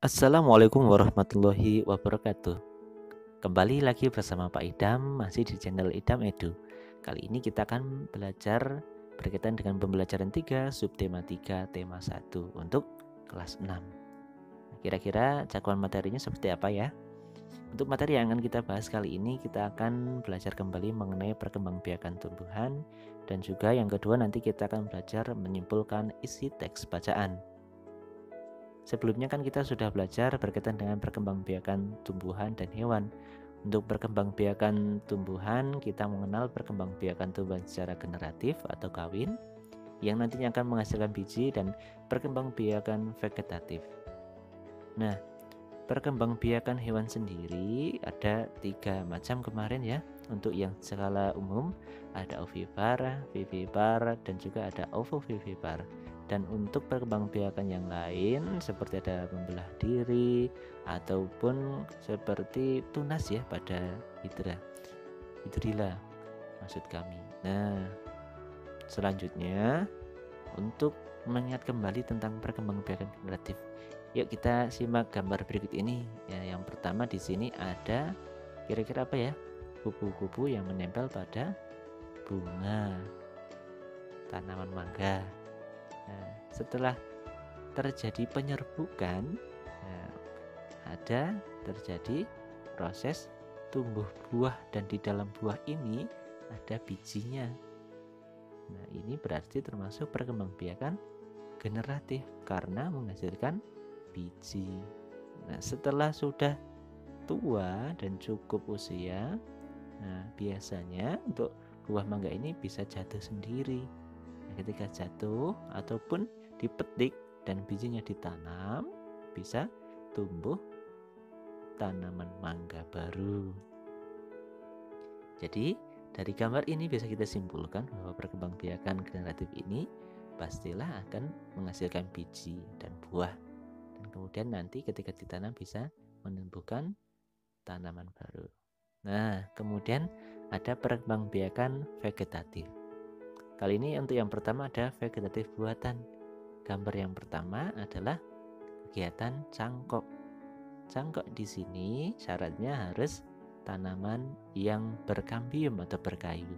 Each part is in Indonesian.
Assalamualaikum warahmatullahi wabarakatuh. Kembali lagi bersama Pak Idam, masih di channel Idam Edu. Kali ini kita akan belajar berkaitan dengan pembelajaran 3, subtema 3, tema 1 untuk kelas 6. Kira-kira cakupan materinya seperti apa ya? Untuk materi yang akan kita bahas kali ini, kita akan belajar kembali mengenai perkembangbiakan tumbuhan, dan juga yang kedua nanti kita akan belajar menyimpulkan isi teks bacaan. Sebelumnya kan kita sudah belajar berkaitan dengan perkembangbiakan tumbuhan dan hewan. Untuk perkembangbiakan tumbuhan, kita mengenal perkembangbiakan tumbuhan secara generatif atau kawin, yang nantinya akan menghasilkan biji, dan perkembangbiakan vegetatif. Nah, perkembangbiakan hewan sendiri ada 3 macam kemarin ya. Untuk yang skala umum ada ovipar, vivipar, dan juga ada ovovivipar. Dan untuk perkembangbiakan yang lain seperti ada membelah diri ataupun seperti tunas ya pada hidrilla maksud kami. Nah, selanjutnya untuk mengingat kembali tentang perkembangbiakan generatif, yuk kita simak gambar berikut ini. Ya, yang pertama di sini ada kira-kira apa ya? Kupu-kupu yang menempel pada bunga tanaman mangga. Nah, setelah terjadi penyerbukan, nah, ada terjadi proses tumbuh buah, dan di dalam buah ini ada bijinya. Nah, ini berarti termasuk perkembangbiakan generatif karena menghasilkan biji. Nah, setelah sudah tua dan cukup usia, nah biasanya untuk buah mangga ini bisa jatuh sendiri. Nah, ketika jatuh ataupun dipetik dan bijinya ditanam, bisa tumbuh tanaman mangga baru. Jadi dari gambar ini bisa kita simpulkan bahwa perkembangbiakan generatif ini pastilah akan menghasilkan biji dan buah, dan kemudian nanti ketika ditanam bisa menumbuhkan tanaman baru. Nah, kemudian ada perkembangbiakan vegetatif. Kali ini untuk yang pertama ada vegetatif buatan. Gambar yang pertama adalah kegiatan cangkok. Cangkok di sini syaratnya harus tanaman yang berkambium atau berkayu.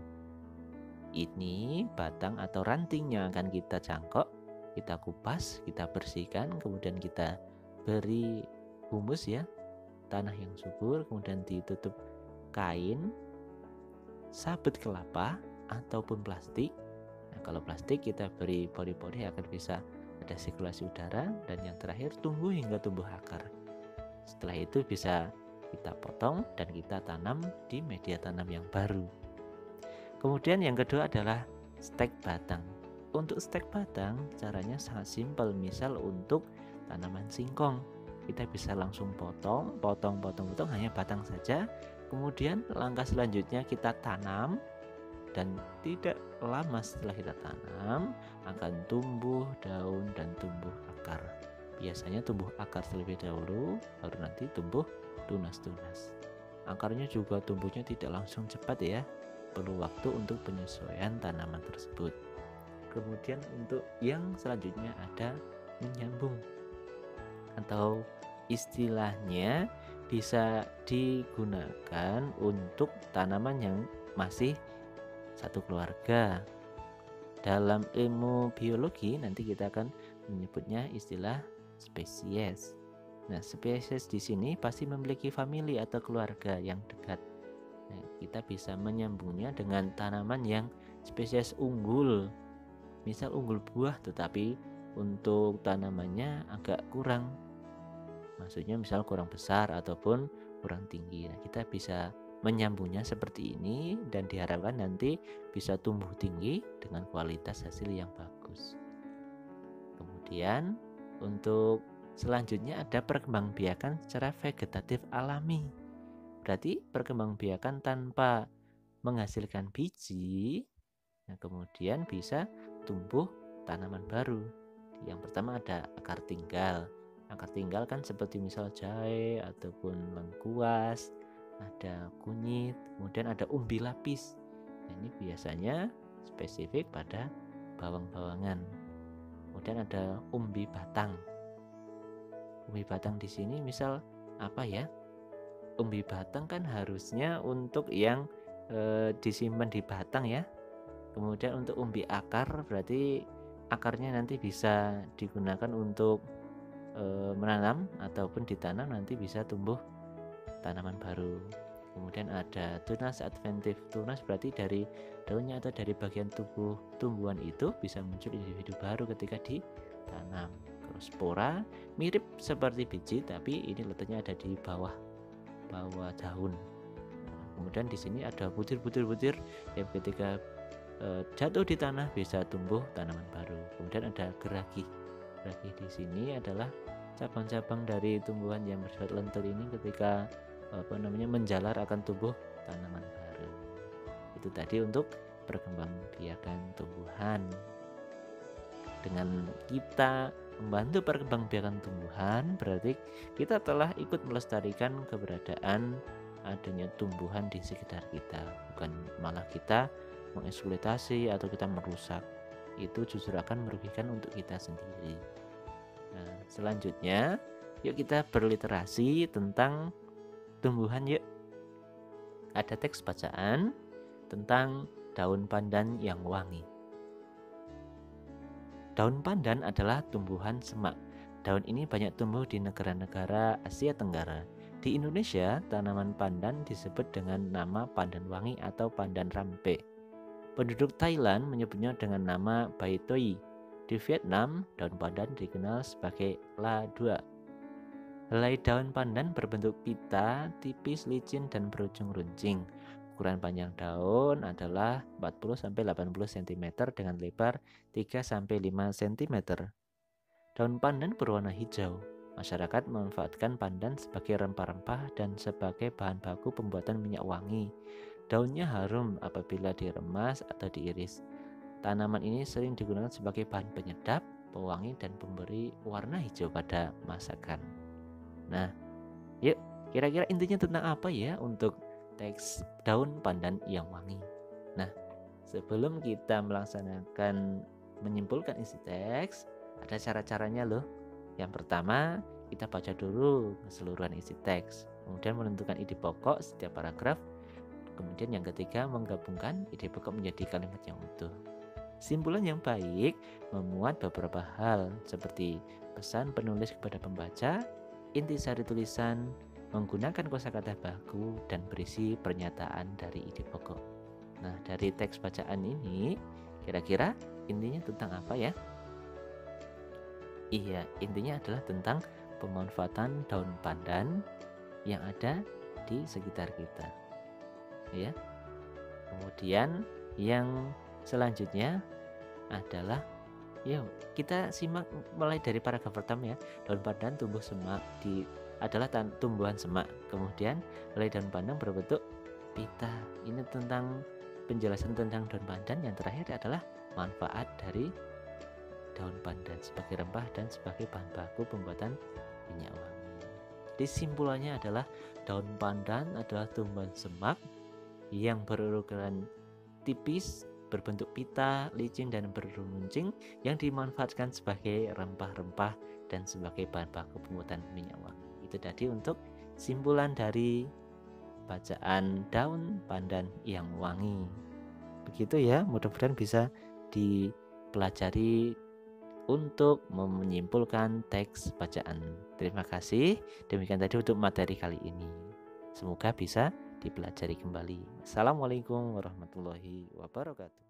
Ini batang atau ranting yang akan kita cangkok, kita kupas, kita bersihkan, kemudian kita beri humus ya, tanah yang subur, kemudian ditutup kain, sabut kelapa ataupun plastik. Nah, kalau plastik kita beri pori-pori agar bisa ada sirkulasi udara, dan yang terakhir tunggu hingga tumbuh akar. Setelah itu bisa kita potong dan kita tanam di media tanam yang baru. Kemudian yang kedua adalah stek batang. Untuk stek batang caranya sangat simpel. Misal untuk tanaman singkong, kita bisa langsung potong hanya batang saja. Kemudian langkah selanjutnya kita tanam, dan tidak lama setelah kita tanam akan tumbuh daun dan tumbuh akar. Biasanya tumbuh akar terlebih dahulu, baru nanti tumbuh tunas-tunas. Akarnya juga tumbuhnya tidak langsung cepat ya, perlu waktu untuk penyesuaian tanaman tersebut. Kemudian untuk yang selanjutnya ada menyambung, atau istilahnya bisa digunakan untuk tanaman yang masih satu keluarga. Dalam ilmu biologi nanti kita akan menyebutnya istilah spesies. Nah, spesies di sini pasti memiliki famili atau keluarga yang dekat. Nah, kita bisa menyambungnya dengan tanaman yang spesies unggul. Misal unggul buah tetapi untuk tanamannya agak kurang. Maksudnya misal kurang besar ataupun kurang tinggi. Nah, kita bisa menyambungnya seperti ini, dan diharapkan nanti bisa tumbuh tinggi dengan kualitas hasil yang bagus. Kemudian untuk selanjutnya ada perkembangbiakan secara vegetatif alami. Berarti perkembangbiakan tanpa menghasilkan biji. Nah, kemudian bisa tumbuh tanaman baru. Yang pertama ada akar tinggal. Akar tinggal kan seperti misal jahe ataupun lengkuas, ada kunyit, kemudian ada umbi lapis. Nah, ini biasanya spesifik pada bawang-bawangan. Kemudian ada umbi batang. Umbi batang di sini misal apa ya? Umbi batang kan harusnya untuk yang disimpan di batang ya. Kemudian untuk umbi akar berarti akarnya nanti bisa digunakan untuk menanam ataupun ditanam, nanti bisa tumbuh tanaman baru. Kemudian ada tunas adventif. Tunas berarti dari daunnya atau dari bagian tubuh tumbuhan itu bisa muncul individu baru ketika ditanam. Terus spora mirip seperti biji, tapi ini letaknya ada di bawah daun. Kemudian di sini ada butir-butir yang ketika jatuh di tanah bisa tumbuh tanaman baru. Kemudian ada geragi. Geragi di sini adalah cabang-cabang dari tumbuhan yang bersifat lentur ini ketika menjalar akan tumbuh tanaman baru. Itu tadi untuk perkembangbiakan tumbuhan. Dengan kita membantu perkembangbiakan tumbuhan, berarti kita telah ikut melestarikan keberadaan adanya tumbuhan di sekitar kita, bukan malah kita mengeksploitasi atau kita merusak. Itu justru akan merugikan untuk kita sendiri. Nah, selanjutnya yuk kita berliterasi tentang tumbuhan yuk. Ada teks bacaan tentang daun pandan yang wangi. Daun pandan adalah tumbuhan semak. Daun ini banyak tumbuh di negara-negara Asia Tenggara. Di Indonesia, tanaman pandan disebut dengan nama pandan wangi atau pandan rampe. Penduduk Thailand menyebutnya dengan nama bai toi. Di Vietnam, daun pandan dikenal sebagai la dua. Helai daun pandan berbentuk pita, tipis, licin, dan berujung runcing. Ukuran panjang daun adalah 40-80 cm dengan lebar 3-5 cm. Daun pandan berwarna hijau. Masyarakat memanfaatkan pandan sebagai rempah-rempah dan sebagai bahan baku pembuatan minyak wangi. Daunnya harum apabila diremas atau diiris. Tanaman ini sering digunakan sebagai bahan penyedap, pewangi, dan pemberi warna hijau pada masakan. Nah, yuk kira-kira intinya tentang apa ya untuk teks daun pandan yang wangi. Nah, sebelum kita melaksanakan menyimpulkan isi teks, ada cara-caranya loh. Yang pertama, kita baca dulu keseluruhan isi teks, kemudian menentukan ide pokok setiap paragraf. Kemudian yang ketiga, menggabungkan ide pokok menjadi kalimat yang utuh. Simpulan yang baik memuat beberapa hal seperti pesan penulis kepada pembaca, intisari tulisan, menggunakan kosakata baku, dan berisi pernyataan dari ide pokok. Nah, dari teks bacaan ini kira-kira intinya tentang apa ya? Iya, intinya adalah tentang pemanfaatan daun pandan yang ada di sekitar kita. Ya. Kemudian yang selanjutnya adalah yuk kita simak mulai dari paragraf pertama ya. Daun pandan tumbuh semak adalah tumbuhan semak. Kemudian helai daun pandan berbentuk pita. Ini tentang penjelasan tentang daun pandan. Yang terakhir adalah manfaat dari daun pandan sebagai rempah dan sebagai bahan baku pembuatan minyak wangi. Jadi simpulannya adalah daun pandan adalah tumbuhan semak yang berukuran tipis, berbentuk pita, licin, dan beruncing yang dimanfaatkan sebagai rempah-rempah dan sebagai bahan baku pembuatan minyak wangi. Itu tadi untuk simpulan dari bacaan daun pandan yang wangi. Begitu ya, mudah-mudahan bisa dipelajari untuk menyimpulkan teks bacaan. Terima kasih. Demikian tadi untuk materi kali ini. Semoga bisa dipelajari kembali. Assalamualaikum warahmatullahi wabarakatuh.